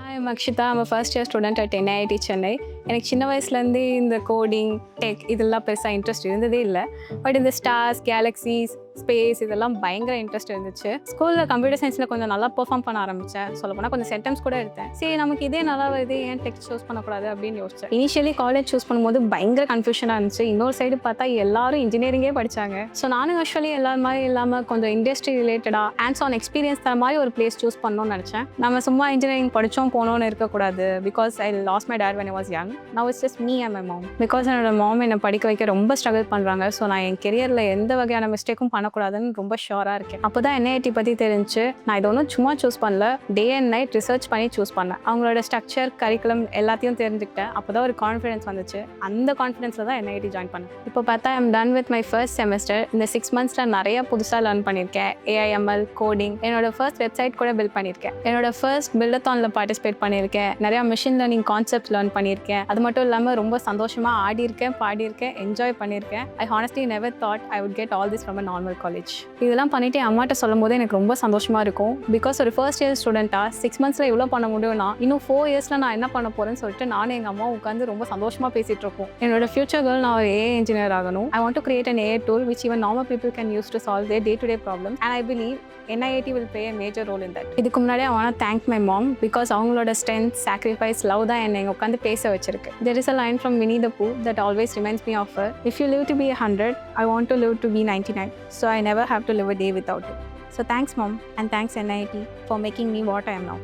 Hi, I'm Akshida. I'm a first year student at NIAT Chennai. எனக்கு சின்ன வயசுலேருந்தே இந்த கோடிங் டெக் இதெல்லாம் பெருசாக இன்ட்ரெஸ்ட் இருந்ததே இல்லை. பட் இந்த ஸ்டார்ஸ் கேலக்ஸிஸ் ஸ்பேஸ் இதெல்லாம் பயங்கர இன்ட்ரெஸ்ட் இருந்துச்சு. ஸ்கூலில் கம்ப்யூட்டர் சயின்ஸில் கொஞ்சம் நல்லா பெர்ஃபார்ம் பண்ண ஆரம்பித்தேன். சொல்லப்போனால் கொஞ்சம் சென்டம்ஸ் கூட எடுத்தேன். சரி நமக்கு இதே நல்லா வருது, ஏன் டெக் சூஸ் பண்ணக்கூடாது அப்படின்னு யோசிச்சேன். இனிஷியலி காலேஜ் சூஸ் பண்ணும்போது பயங்கர கன்ஃபியூஷனாக இருந்துச்சு. இன்னொரு சைடு பார்த்தா எல்லாரும் இன்ஜினியரிங்கே படித்தாங்க. ஸோ நானும் யூஸ்வலி எல்லாரும் மாதிரி இல்லாமல் கொஞ்சம் இண்டஸ்ட்ரி ரிலேட்டடாக ஹேண்ட்ஸ் ஆன் எக்ஸ்பீரியன்ஸ் தர மாதிரி ஒரு பிளேஸ் சூஸ் பண்ணணும்னு நினச்சேன். நம்ம சும்மா இன்ஜினியரிங் படித்தோம் போனோன்னு இருக்கக்கூடாது. Because I last my dot when I was young. Now it's just me and my mom. Because என்னோட மாம் என்னை படிக்க வைக்க ரொம்ப ஸ்ட்ரகிள் பண்ணுறாங்க. ஸோ நான் என் கெரியரில் எந்த வகையான மிஸ்டேக்கும் பண்ணக்கூடாதுன்னு ரொம்ப ஷியோராக இருக்கேன். அப்போ தான் NIAT பற்றி தெரிஞ்சு நான் இதை ஒன்றும் சும்மா சூஸ் பண்ணல, டே அண்ட் நைட் ரிசர்ச் பண்ணி சூஸ் பண்ணேன். அவங்களோட ஸ்ட்ரக்சர் கரிக்குலம் எல்லாத்தையும் தெரிஞ்சுக்கிட்டேன். அப்போ தான் ஒரு கான்ஃபிடன்ஸ் வந்துச்சு. அந்த கான்ஃபிடன்ஸில் தான் NIAT ஜாயின் பண்ணேன். இப்போ பார்த்தா I'm done with my first semester. இந்த 6 monthஸில் நிறைய புதுசாக லேர்ன் பண்ணியிருக்கேன். AIML கோடிங், என்னோட ஃபர்ஸ்ட் வெப்சைட் கூட பில்ட் பண்ணியிருக்கேன். என்னோட ஃபர்ஸ்ட் பில்டத்தானில் பார்ட்டிசிபேட் பண்ணியிருக்கேன். நிறையா மிஷின் லேர்னிங் கான்செப்ட் லேர்ன் பண்ணியிருக்கேன். அது மட்டும் இல்லாமல் ரொம்ப சந்தோஷமாக ஆடியிருக்கேன், பாடியிருக்கேன், என்ஜாய் பண்ணியிருக்கேன். ஐ honestly never thought I would get all this from a normal college. இதெல்லாம் பண்ணிவிட்டு என் அம்மாட்ட சொல்லும் போது எனக்கு ரொம்ப சந்தோஷமாக இருக்கும். பிகாஸ் ஒரு ஃபர்ஸ்ட் இயர் ஸ்டூடெண்ட்டாக 6 monthஸில் இவ்வளோ பண்ண முடியும்னா இன்னும் 4 yearsல நான் என்ன பண்ண போகிறேன்னு சொல்லிட்டு நானும் எங்கள் அம்மா உட்காந்து ரொம்ப சந்தோஷமாக பேசிகிட்டு இருக்கோம். என்னோட ஃபியூச்சர் கோல் நான் ஒரு AI இன்ஜினியர் ஆகணும். I want to create an AI tool which even normal people can use to solve their day-to-day problems, and I believe NIAT will play a major role in that. இதுக்கு முன்னாடி I want to thank my mom because அவங்களோட strength, sacrifice, love தான் என்னை உட்காந்து பேச வச்சிருக்கு. There is a line from Winnie the Pooh that always reminds me of her. If you live to be 100, I want to live to be 99. So I never have to live a day without it. So thanks mom, and thanks NIAT for making me what I am now.